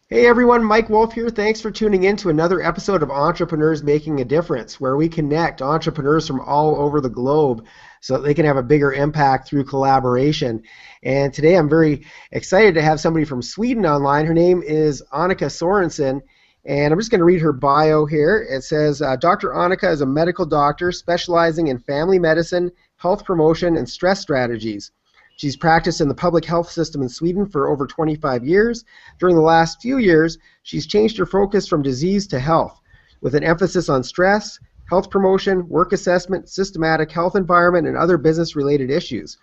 Hey everyone, Mike Wolf here. Thanks for tuning in to another episode of Entrepreneurs Making a Difference, where we connect entrepreneurs from all over the globe so that they can have a bigger impact through collaboration. And today I'm very excited to have somebody from Sweden online. Her name is Annika Sorenson, and I'm just going to read her bio here. It says, Dr. Annika is a medical doctor specializing in family medicine, health promotion, and stress strategies. She's practiced in the public health system in Sweden for over 25 years. During the last few years, she's changed her focus from disease to health, with an emphasis on stress, health promotion, work assessment, systematic health environment, and other business-related issues.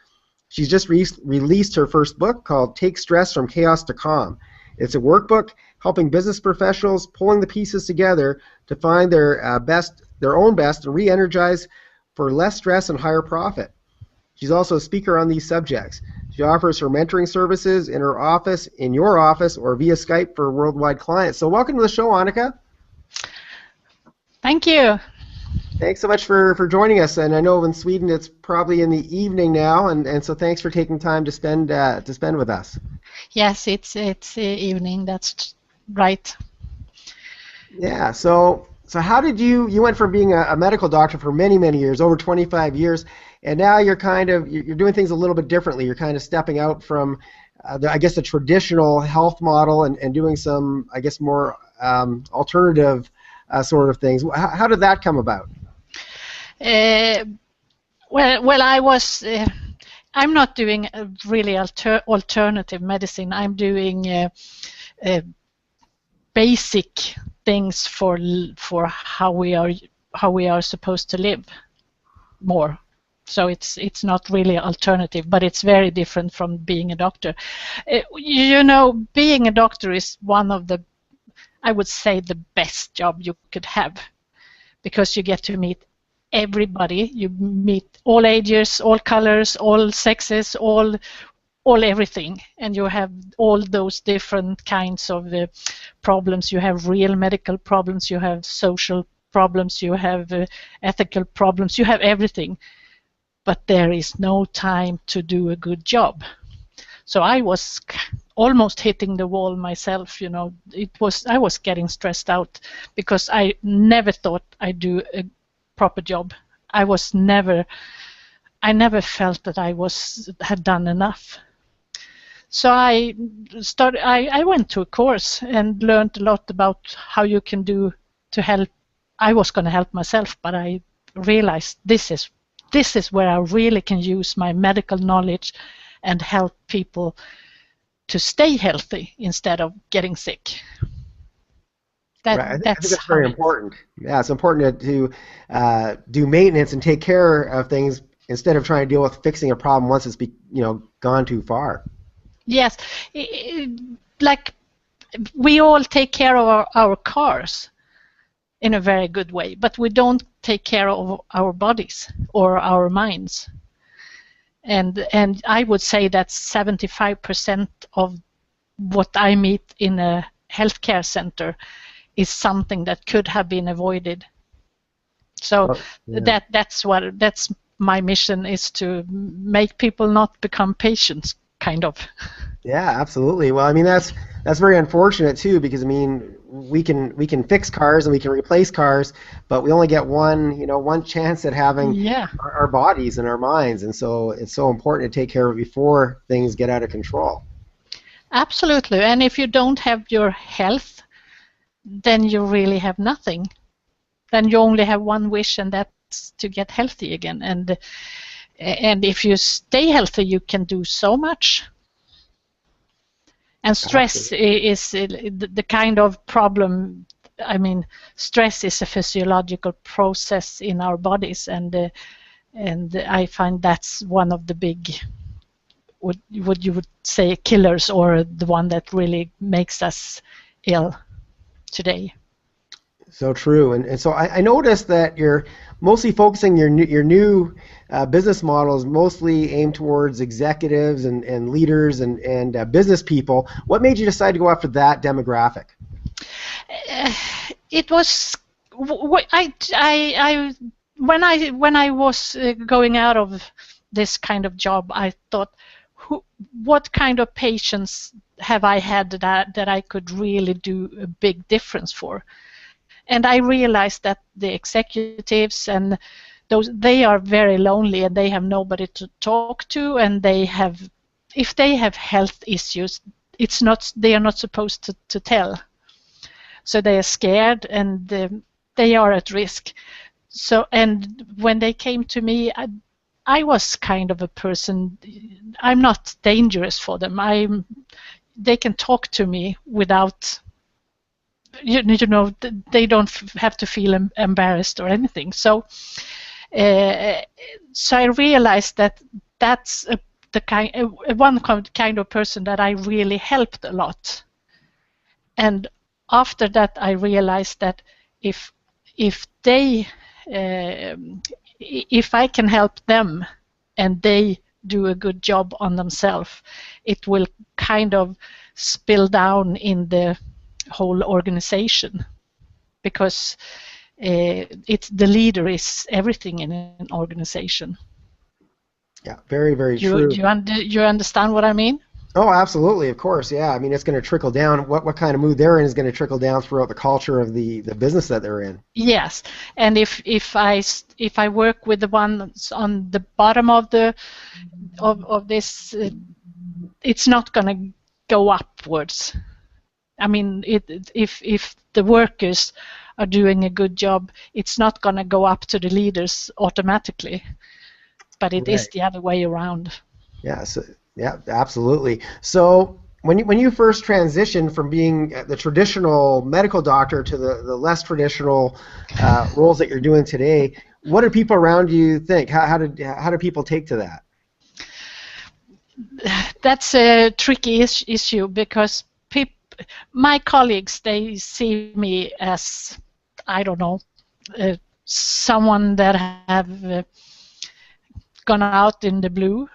She's just released her first book called Take Stress from Chaos to Calm. It's a workbook helping business professionals pulling the pieces together to find their own best, and re-energize for less stress and higher profit. She's also a speaker on these subjects. She offers her mentoring services in her office, in your office, or via Skype for worldwide clients. So welcome to the show, Annika. Thank you. Thanks so much for joining us. And I know in Sweden it's probably in the evening now, and so thanks for taking time to spend with us. Yes, it's evening. That's right. Yeah. So how did you went from being a medical doctor for many years, over 25 years, and now you're doing things a little bit differently. You're kind of stepping out from the traditional health model and doing some, I guess, more alternative sort of things. How did that come about? Well, I'm not doing a really alternative medicine. I'm doing basic things for how we are supposed to live more. So it's not really alternative, but it's very different from being a doctor. Being a doctor is one of the, I would say, the best job you could have, because you get to meet everybody. You meet all ages, all colors, all sexes, all everything, and you have all those different kinds of problems. You have real medical problems, you have social problems, you have ethical problems, you have everything. But there is no time to do a good job. So I was almost hitting the wall myself. I was getting stressed out because I never thought I'd do a proper job. I never felt that I had done enough. So I went to a course and learned a lot about how you can do to help. I was going to help myself, but I realized this is where I really can use my medical knowledge and help people to stay healthy instead of getting sick. Right. I think that's very important. Yeah, it's important to do maintenance and take care of things instead of trying to deal with fixing a problem once it's gone too far. Yes, like we all take care of our cars in a very good way, but we don't take care of our bodies or our minds. And I would say that 75% of what I meet in a healthcare center is something that could have been avoided. So that's my mission, is to make people not become patients, kind of. Yeah, absolutely. Well, I mean that's very unfortunate too, because I mean we can fix cars and we can replace cars, but we only get one chance at having our bodies and our minds, and so it's so important to take care of it before things get out of control. Absolutely, and if you don't have your health, then you really have nothing. Then you only have one wish, and that's to get healthy again. And if you stay healthy, you can do so much. And stress is the kind of problem. I mean, stress is a physiological process in our bodies, and I find that's one of the big, what you would say, killers, or the one that really makes us ill today. So true, and so I noticed that you're mostly focusing your new business model is mostly aimed towards executives and leaders and business people. What made you decide to go after that demographic? It was when I was going out of this kind of job, I thought, what kind of patients have I had that I could really do a big difference for? And I realized that the executives and they are very lonely and they have nobody to talk to, and if they have health issues, they are not supposed to tell. So they are scared and they are at risk. So, and when they came to me, I was kind of a person. I'm not dangerous for them. They can talk to me without, they don't have to feel embarrassed or anything. So I realized that that's one kind of person that I really helped a lot. And after that, I realized that if I can help them and they do a good job on themselves, it will kind of spill down in the whole organization, because the leader is everything in an organization. Yeah, very, very true. You understand what I mean? Oh, absolutely, of course, yeah. I mean, it's going to trickle down. What kind of mood they're in is going to trickle down throughout the culture of the business that they're in. Yes, and if I work with the ones on the bottom of this, it's not going to go upwards. I mean, if the workers are doing a good job, it's not going to go up to the leaders automatically, but it is the other way around. Yeah, yeah, absolutely. So when you first transitioned from being the traditional medical doctor to the less traditional roles that you're doing today, what do people around you think? How do people take to that? That's a tricky issue, because my colleagues, they see me as, I don't know, someone that have gone out in the blue.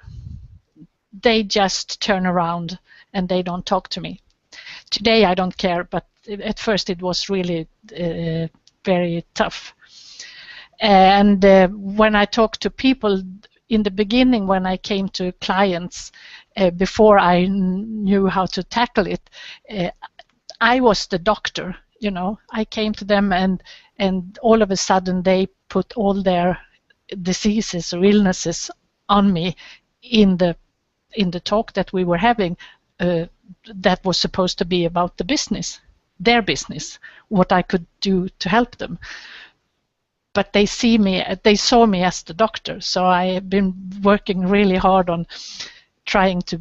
They just turn around and they don't talk to me. Today I don't care, but at first it was really very tough. And when I talk to people in the beginning, when I came to clients, before I knew how to tackle it, I was the doctor. I came to them and all of a sudden they put all their diseases or illnesses on me in the talk that we were having, that was supposed to be about the business, their business, what I could do to help them. But they saw me as the doctor, so I have been working really hard on trying to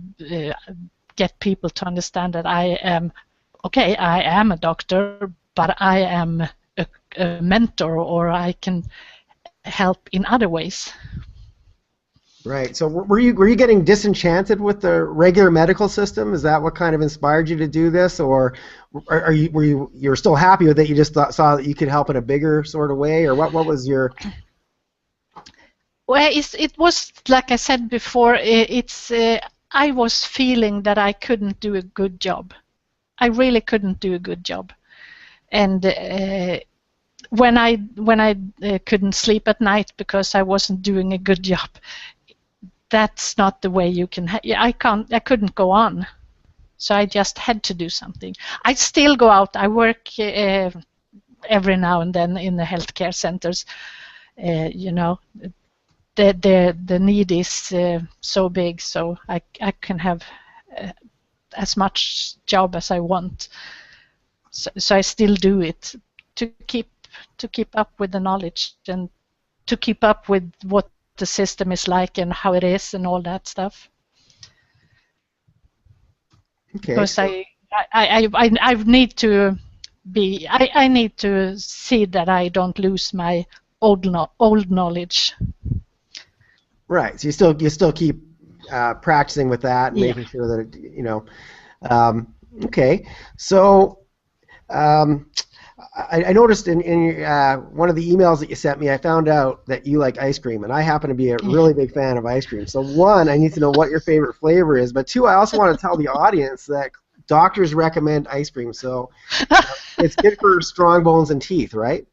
get people to understand that I am a doctor, but I am a mentor, or I can help in other ways. Right. So were you getting disenchanted with the regular medical system? Is that what kind of inspired you to do this, or were you still happy with it? You just saw that you could help in a bigger sort of way, or what was your? Well, it was like I said before. I was feeling that I couldn't do a good job. I really couldn't do a good job, and when I couldn't sleep at night because I wasn't doing a good job, that's not the way you can. I couldn't go on, so I just had to do something. I still go out. I work every now and then in the healthcare centers. The need is so big, so I can have as much job as I want. So I still do it to keep up with the knowledge and to keep up with what the system is like and how it is and all that stuff. Okay. Because I need to see that I don't lose my old knowledge. Right. So you still keep practicing with that and making sure that okay. So I noticed in one of the emails that you sent me, I found out that you like ice cream, and I happen to be a really big fan of ice cream. So one, I need to know what your favorite flavor is, but two, I also want to tell the audience that doctors recommend ice cream, so it's good for strong bones and teeth, right?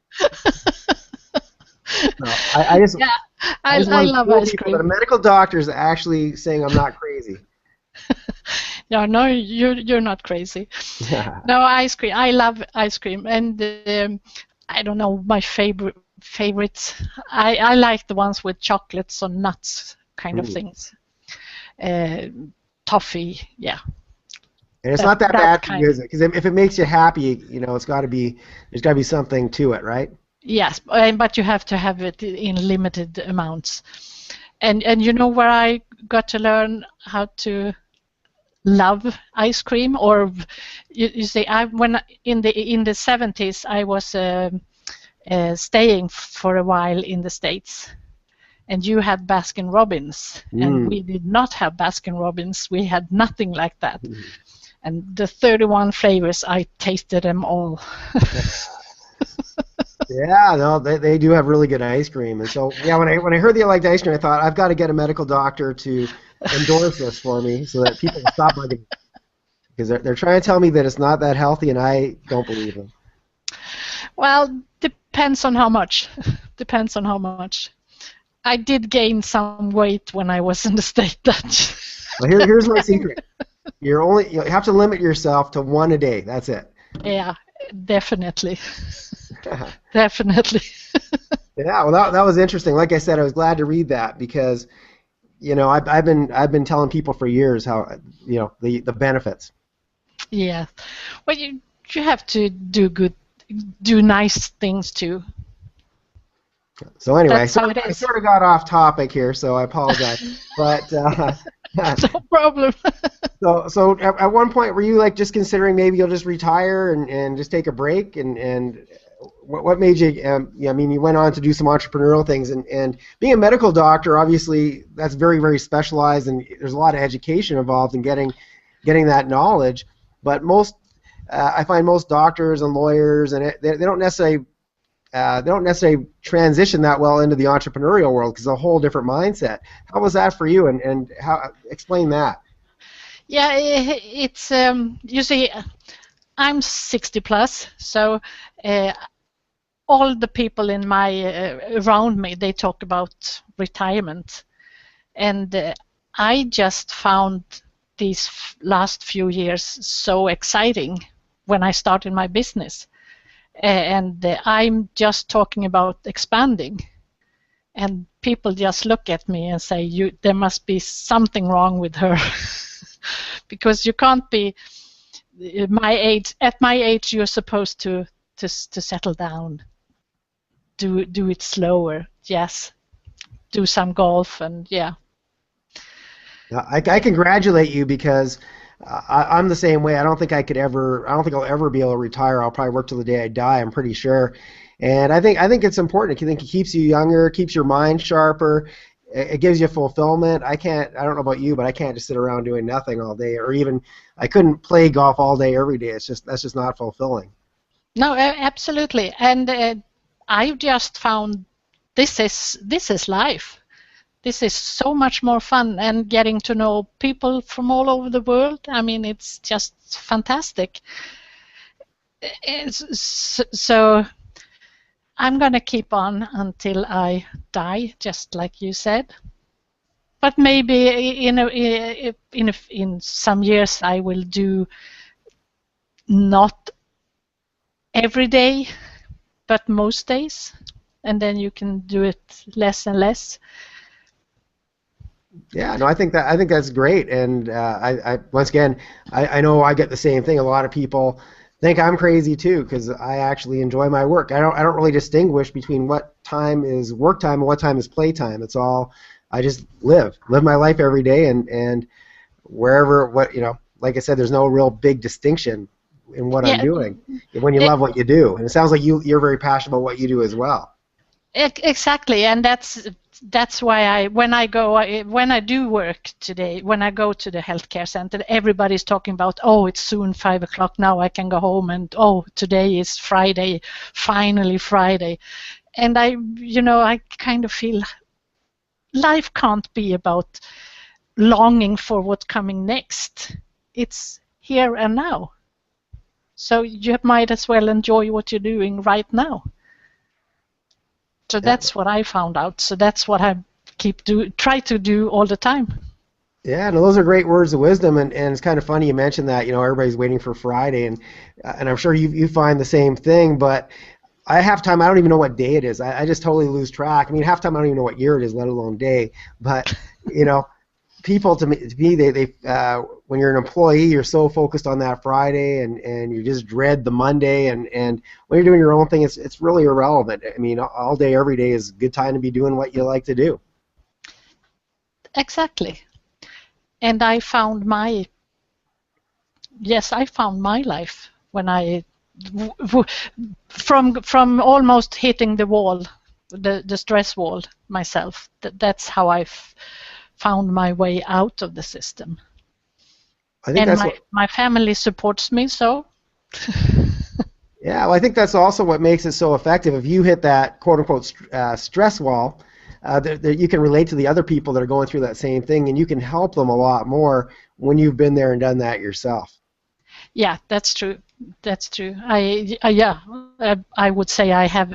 I love ice cream. But a medical doctor is actually saying I'm not crazy. Yeah, no, you're not crazy. No, ice cream. I love ice cream, and I don't know my favorites. I like the ones with chocolates or nuts kind of Mm. things. Uh, Toffee, yeah, And it's that not that that bad for you, kind. is it? Because if it makes you happy, it's got to be there's got to be something to it, right? Yes, but you have to have it in limited amounts. And you know where I got to learn how to love ice cream, or you see, I when in the 70s I was staying for a while in the States, and you had Baskin Robbins, and Mm. we did not have Baskin Robbins. We had nothing like that. And the 31 flavors, I tasted them all. Yeah, no, they do have really good ice cream, and so yeah, when I heard that you liked ice cream, I thought I've got to get a medical doctor to endorse this for me so that people will stop bugging me because they're trying to tell me that it's not that healthy, and I don't believe them. Well, depends on how much. Depends on how much. I did gain some weight when I was in the state Dutch. Well, here's my secret. You have to limit yourself to one a day. That's it. Yeah, definitely. Definitely. Yeah, well, that was interesting. Like I said, I was glad to read that because I've been telling people for years how the benefits. Yeah. Well, you have to do nice things too. So anyway, That's how it I is. sort of got off topic here, so I apologize. But No problem. so at one point, were you like just considering maybe you'll just retire and just take a break? And what made you? I mean, you went on to do some entrepreneurial things, and being a medical doctor, obviously, that's very, very specialized, and there's a lot of education involved in getting that knowledge. But I find most doctors and lawyers, and they don't necessarily transition that well into the entrepreneurial world because it's a whole different mindset. How was that for you, and how explain that? Yeah, it's you see, I'm 60 plus, so uh, all the people in my around me, they talk about retirement, and I just found these last few years so exciting when I started my business. And I'm just talking about expanding, and people just look at me and say, there must be something wrong with her." Because you can't be my age. At my age, you're supposed to settle down, do it slower. Yes, do some golf, and yeah. I congratulate you because I'm the same way. I don't think I could ever. I don't think I'll ever be able to retire. I'll probably work till the day I die. I'm pretty sure. And I think it's important. I think it keeps you younger, keeps your mind sharper. It gives you fulfillment. I can't. I don't know about you, but I can't just sit around doing nothing all day, or even I couldn't play golf all day every day. That's just not fulfilling. No, absolutely. And I've just found this is life. This is so much more fun, and getting to know people from all over the world. I mean, it's just fantastic. So I'm going to keep on until I die, just like you said. But maybe in some years I will do not every day, but most days, and then you can do it less and less. Yeah, no, I think that's great, and I once again, I know I get the same thing. A lot of people think I'm crazy too because I actually enjoy my work. I don't really distinguish between what time is work time and what time is play time. It's all I just live my life every day, and wherever like I said, there's no real big distinction in what I'm Yeah, doing when you e- love what you do, and it sounds like you're very passionate about what you do as well. exactly, and that's why when I do work today, when I go to the healthcare center, everybody's talking about, oh, it's soon 5 o'clock, now I can go home, and oh, today is Friday, finally Friday. And I kind of feel life can't be about longing for what's coming next. It's here and now. So you might as well enjoy what you're doing right now. So Yeah. that's what I found out. So that's what I try to do all the time. Yeah, no, those are great words of wisdom, and it's kind of funny you mentioned that. Everybody's waiting for Friday, and I'm sure you find the same thing. But I half time I don't even know what day it is. I just totally lose track. I mean, half time I don't even know what year it is, let alone day. But you know, people to me they when you're an employee, you're so focused on that Friday, and you just dread the Monday, and when you're doing your own thing, it's really irrelevant. I mean, all day, every day is a good time to be doing what you like to do. Exactly. And I found my life when from almost hitting the wall, the stress wall myself. That's how I found my way out of the system. I think And that's my what. my family supports me, so Yeah, well, I think that's also what makes it so effective. If you hit that quote unquote stress wall, you can relate to the other people that are going through that same thing, and you can help them a lot more when you've been there and done that yourself. yeah, that's true. That's true. Yeah, I would say I have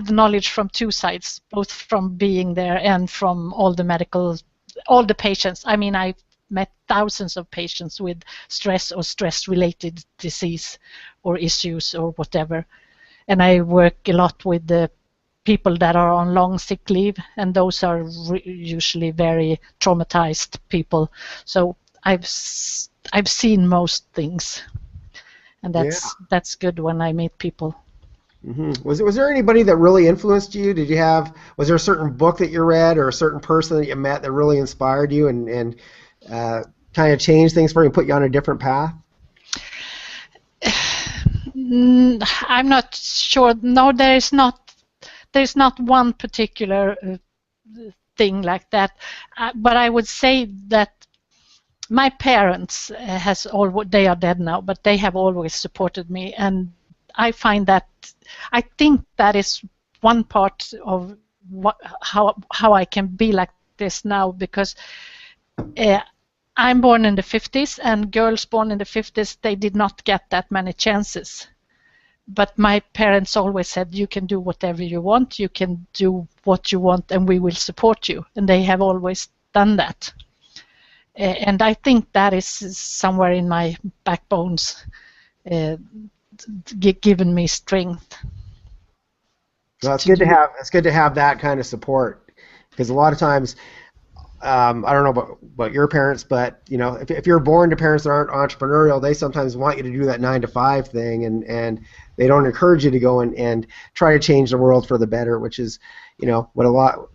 the knowledge from two sides, both from being there and from all the patients. I mean, I've met thousands of patients with stress or stress-related disease or issues or whatever. And I work a lot with the people that are on long sick leave, and those are usually very traumatized people. So I've seen most things, and Yeah. that's good when I meet people. Was there anybody that really influenced you? Was there a certain book that you read or a certain person that you met that really inspired you and uh, kind of changed things for you and put you on a different path? I'm not sure. No, there's not one particular thing like that. But I would say that my parents they are dead now, but they have always supported me, and I find that I think that is one part of how I can be like this now, because uh, I'm born in the 50s, and girls born in the 50s, they did not get that many chances. But my parents always said, you can do whatever you want, you can do what you want, and we will support you. And they have always done that. And I think that is somewhere in my backbones, uh, given me strength Well, to do. it's good to have that kind of support because a lot of times I don't know about your parents, but if you're born to parents that aren't entrepreneurial, they sometimes want you to do that 9 to 5 thing, and they don't encourage you to go and try to change the world for the better, which is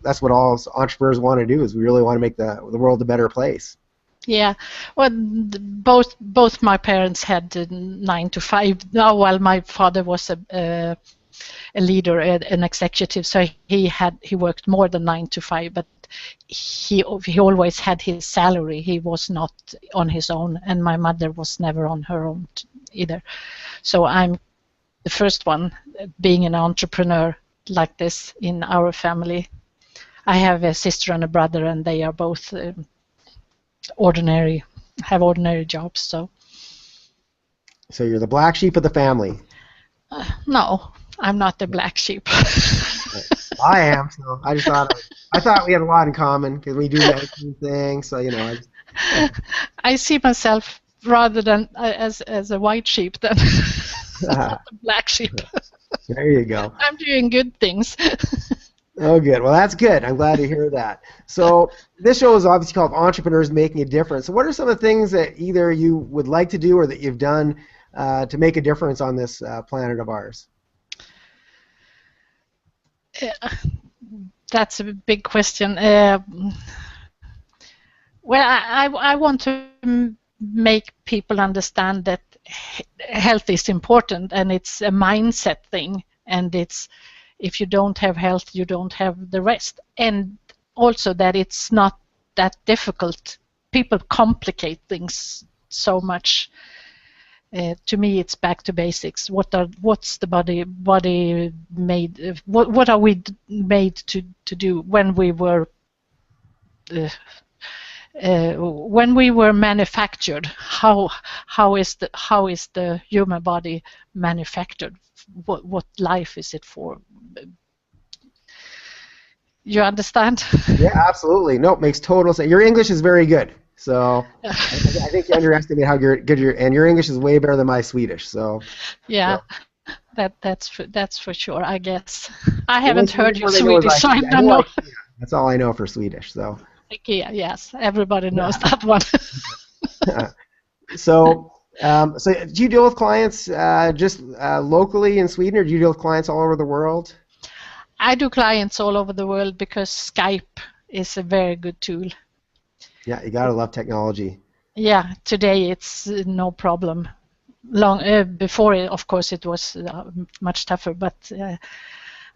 that's what all entrepreneurs want to do is we really want to make the world a better place. Yeah, well, both my parents had 9 to 5. Oh, well, my father was a leader, an executive, so he worked more than 9 to 5, but he always had his salary. He was not on his own, and my mother was never on her own either. So I'm the first one being an entrepreneur like this in our family. I have a sister and a brother, and they are both ordinary, have ordinary jobs. So So you're the black sheep of the family. no, I'm not the black sheep. I am. So I thought we had a lot in common because we do the same thing. So I see myself rather than as a white sheep than I, a black sheep. there you go. I'm doing good things. Oh, good. Well, that's good. I'm glad to hear that. So this show is obviously called Entrepreneurs Making a Difference. So what are some of the things that either you would like to do or that you've done to make a difference on this planet of ours? That's a big question. Well, I want to make people understand that health is important, and it's a mindset thing, and it's if you don't have health, you don't have the rest, and also that it's not that difficult. People complicate things so much. To me, it's back to basics. What's the body made? What are we made to do uh, when we were manufactured? How is the human body manufactured? What life is it for? You understand? Yeah, absolutely. Nope, makes total sense. Your English is very good. So I think you underestimate how good your English is way better than my Swedish. So Yeah, so. that's for sure, I guess. I The haven't heard only your word I know is Swedish, so I IKEA. I don't know know. IKEA. That's all I know for Swedish. So IKEA, yes, everybody knows that one. so do you deal with clients just locally in Sweden, or do you deal with clients all over the world? I do clients all over the world because Skype is a very good tool. Yeah, you gotta love technology. Yeah, today it's no problem. Long before, of course, it was much tougher, but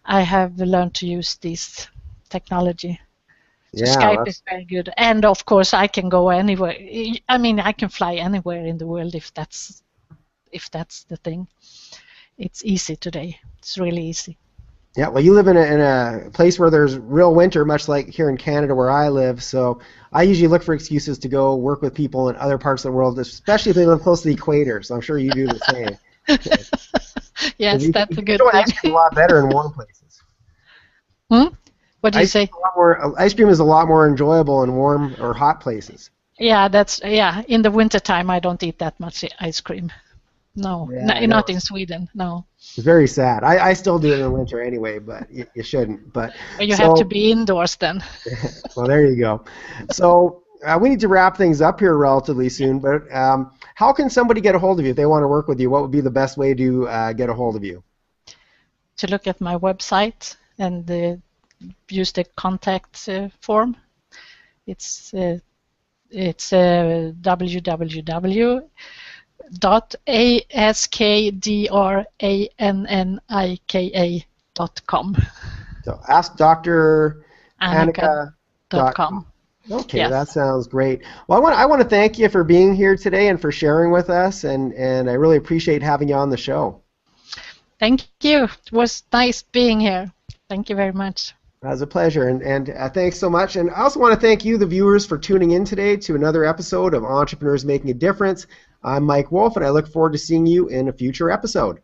I have learned to use this technology. So Yeah, Skype is very good, and of course, I can go anywhere. I mean, I can fly anywhere in the world if that's the thing. It's easy today. It's really easy. yeah. Well, you live in a place where there's real winter, much like here in Canada where I live. So I usually look for excuses to go work with people in other parts of the world, especially if they live close to the equator. So I'm sure you do the same. Yes, You that's a can good enjoy thing. ice cream a lot better in warm places. Hmm? What do you say? Ice cream is a lot more enjoyable in warm or hot places. Yeah. In the wintertime, I don't eat that much ice cream. No, Yeah, I know. not in Sweden. No. It's very sad. I still do it in the winter anyway, but you shouldn't. But Well, you have to so, be indoors then. well, there you go. So we need to wrap things up here relatively soon. But how can somebody get a hold of you if they want to work with you? What would be the best way to get a hold of you? To look at my website and use the contact form. It's www.askdrannika.com. So ask Dr. Annika.com. Annika.com. Okay, that Yes. sounds great. Well, I want to thank you for being here today and for sharing with us, and I really appreciate having you on the show. Thank you. It was nice being here. Thank you very much. It was a pleasure, and thanks so much. And I also want to thank you, the viewers, for tuning in today to another episode of Entrepreneurs Making a Difference. I'm Mike Wolf, and I look forward to seeing you in a future episode.